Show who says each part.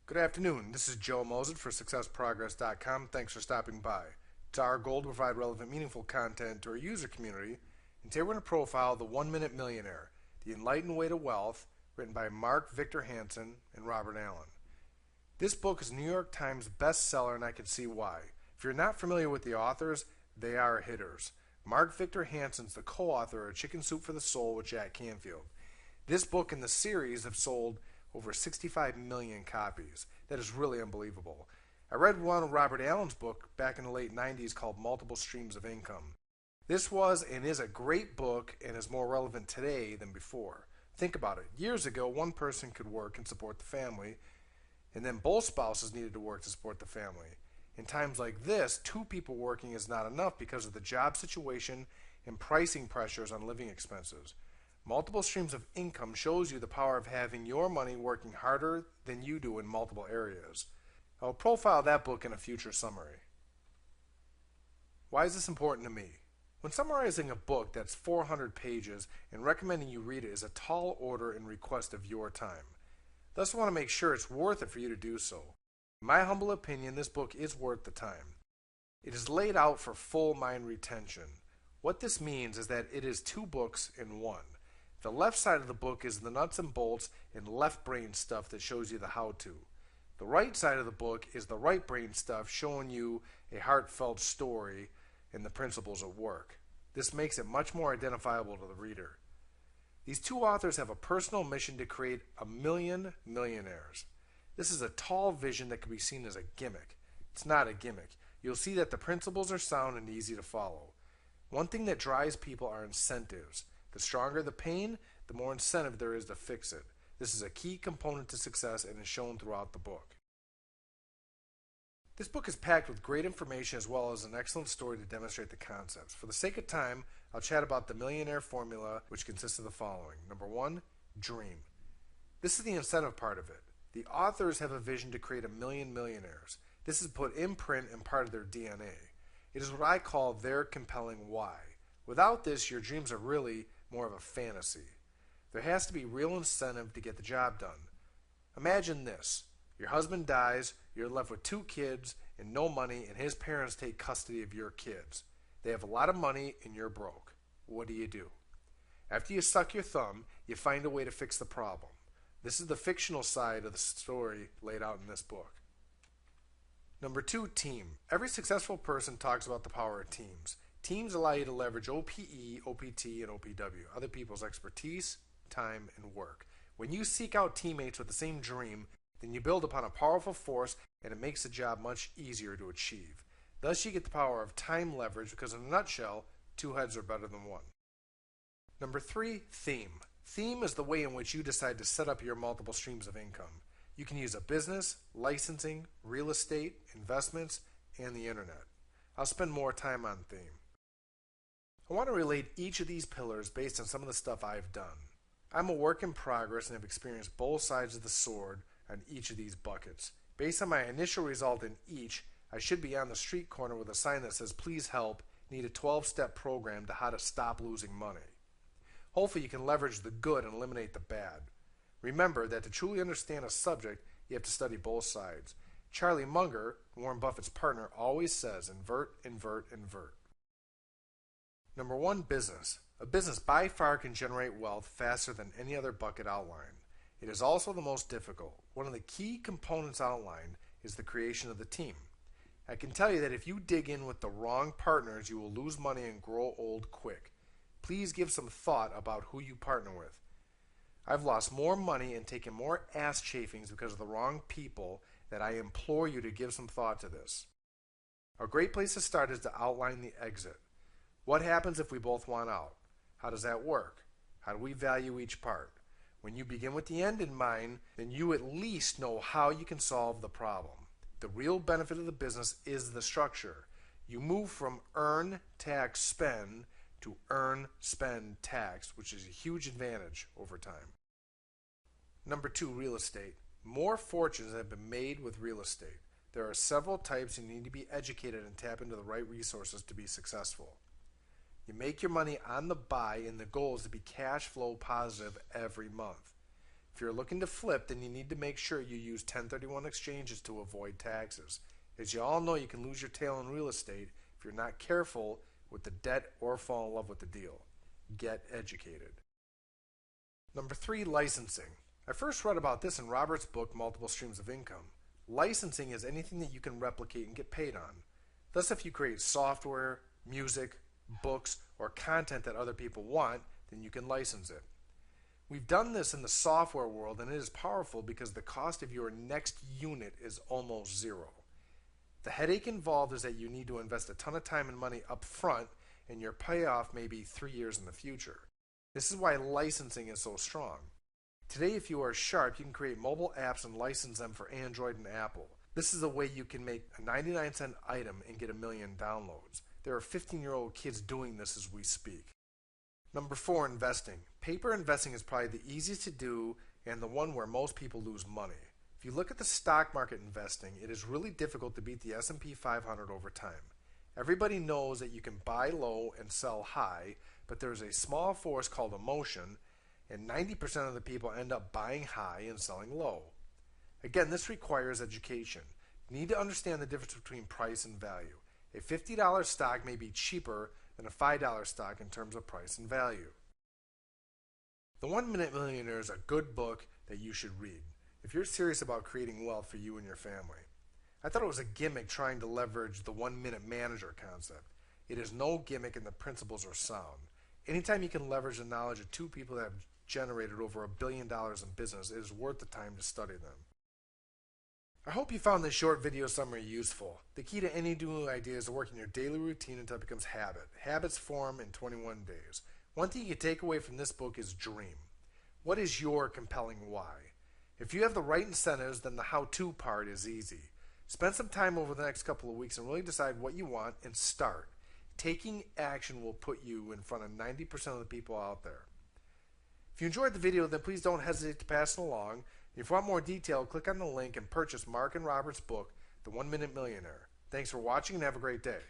Speaker 1: Good afternoon. This is Joe Mosen for SuccessProgress.com. Thanks for stopping by. It's our goal to provide relevant, meaningful content to our user community. And today we're going to profile The 1 Minute Millionaire, The Enlightened Way to Wealth, written by Mark Victor Hansen and Robert Allen. This book is a New York Times bestseller, and I can see why. If you're not familiar with the authors, they are hitters. Mark Victor Hansen's the co-author of Chicken Soup for the Soul with Jack Canfield. This book and the series have sold over 65 million copies. That is really unbelievable. I read one of Robert Allen's book back in the late 90s called Multiple Streams of Income. This was and is a great book and is more relevant today than before. Think about it. Years ago, one person could work and support the family, and then both spouses needed to work to support the family. In times like this, two people working is not enough because of the job situation and pricing pressures on living expenses. Multiple streams of income shows you the power of having your money working harder than you do in multiple areas. I'll profile that book in a future summary. Why is this important to me? When summarizing a book that's 400 pages and recommending you read it is a tall order and request of your time. Thus, I want to make sure it's worth it for you to do so. In my humble opinion, this book is worth the time. It is laid out for full mind retention. What this means is that it is two books in one. The left side of the book is the nuts and bolts and left brain stuff that shows you the how-to. The right side of the book is the right brain stuff showing you a heartfelt story and the principles at work. This makes it much more identifiable to the reader. These two authors have a personal mission to create 1 million millionaires. This is a tall vision that can be seen as a gimmick. It's not a gimmick. You'll see that the principles are sound and easy to follow. One thing that drives people are incentives. The stronger the pain, the more incentive there is to fix it. This is a key component to success and is shown throughout the book. This book is packed with great information as well as an excellent story to demonstrate the concepts. For the sake of time, I'll chat about the Millionaire formula, which consists of the following. Number 1, dream. This is the incentive part of it. The authors have a vision to create 1 million millionaires. This is put in print and part of their DNA. It is what I call their compelling why. Without this, your dreams are really more of a fantasy. There has to be real incentive to get the job done. Imagine this. Your husband dies, you're left with 2 kids and no money, and his parents take custody of your kids. They have a lot of money and you're broke. What do? After you suck your thumb, you find a way to fix the problem. This is the fictional side of the story laid out in this book. Number 2, team. Every successful person talks about the power of teams. Teams allow you to leverage OPE, OPT, and OPW, other people's expertise, time, and work. When you seek out teammates with the same dream, then you build upon a powerful force and it makes the job much easier to achieve. Thus you get the power of time leverage because in a nutshell, 2 heads are better than 1. Number 3, theme. Theme is the way in which you decide to set up your multiple streams of income. You can use a business, licensing, real estate, investments, and the internet. I'll spend more time on theme. I want to relate each of these pillars based on some of the stuff I've done. I'm a work in progress and have experienced both sides of the sword on each of these buckets. Based on my initial result in each, I should be on the street corner with a sign that says, "Please help, need a 12-step program to how to stop losing money." Hopefully you can leverage the good and eliminate the bad. Remember that to truly understand a subject, you have to study both sides. Charlie Munger, Warren Buffett's partner, always says, invert, invert, invert. Number 1, business. A business by far can generate wealth faster than any other bucket outlined. It is also the most difficult. One of the key components outlined is the creation of the team. I can tell you that if you dig in with the wrong partners, you will lose money and grow old quick. Please give some thought about who you partner with. I've lost more money and taken more ass chafings because of the wrong people that I implore you to give some thought to this. A great place to start is to outline the exit. What happens if we both want out? How does that work? How do we value each part? When you begin with the end in mind, then you at least know how you can solve the problem. The real benefit of the business is the structure. You move from earn, tax, spend to earn, spend, tax, which is a huge advantage over time. Number 2, real estate. More fortunes have been made with real estate. There are several types and you need to be educated and tap into the right resources to be successful. You make your money on the buy and the goal is to be cash flow positive every month. If you're looking to flip, then you need to make sure you use 1031 exchanges to avoid taxes. As you all know, you can lose your tail in real estate if you're not careful with the debt or fall in love with the deal. Get educated. Number 3, licensing. I first read about this in Robert's book, Multiple Streams of Income. Licensing is anything that you can replicate and get paid on. Thus, if you create software, music, books, or content that other people want, then you can license it. We've done this in the software world, and it is powerful because the cost of your next unit is almost zero. The headache involved is that you need to invest a ton of time and money up front, and your payoff may be 3 years in the future. This is why licensing is so strong. Today, if you are sharp, you can create mobile apps and license them for Android and Apple. This is a way you can make a 99-cent item and get 1 million downloads. There are 15-year-old kids doing this as we speak. Number 4, investing. Paper investing is probably the easiest to do and the one where most people lose money. If you look at the stock market investing, it is really difficult to beat the S&P 500 over time. Everybody knows that you can buy low and sell high, but there is a small force called emotion, and 90% of the people end up buying high and selling low. Again, this requires education. You need to understand the difference between price and value. A $50 stock may be cheaper than a $5 stock in terms of price and value. The 1 Minute Millionaire is a good book that you should read if you're serious about creating wealth for you and your family. I thought it was a gimmick trying to leverage the 1 minute manager concept. It is no gimmick and the principles are sound. Anytime you can leverage the knowledge of 2 people that have generated over $1 billion in business, it is worth the time to study them. I hope you found this short video summary useful. The key to any new idea is to work in your daily routine until it becomes habit. Habits form in 21 days. One thing you can take away from this book is dream. What is your compelling why? If you have the right incentives, then the how-to part is easy. Spend some time over the next couple of weeks and really decide what you want and start. Taking action will put you in front of 90% of the people out there. If you enjoyed the video, then please don't hesitate to pass it along. If you want more detail, click on the link and purchase Mark and Robert's book, The 1 Minute Millionaire. Thanks for watching and have a great day.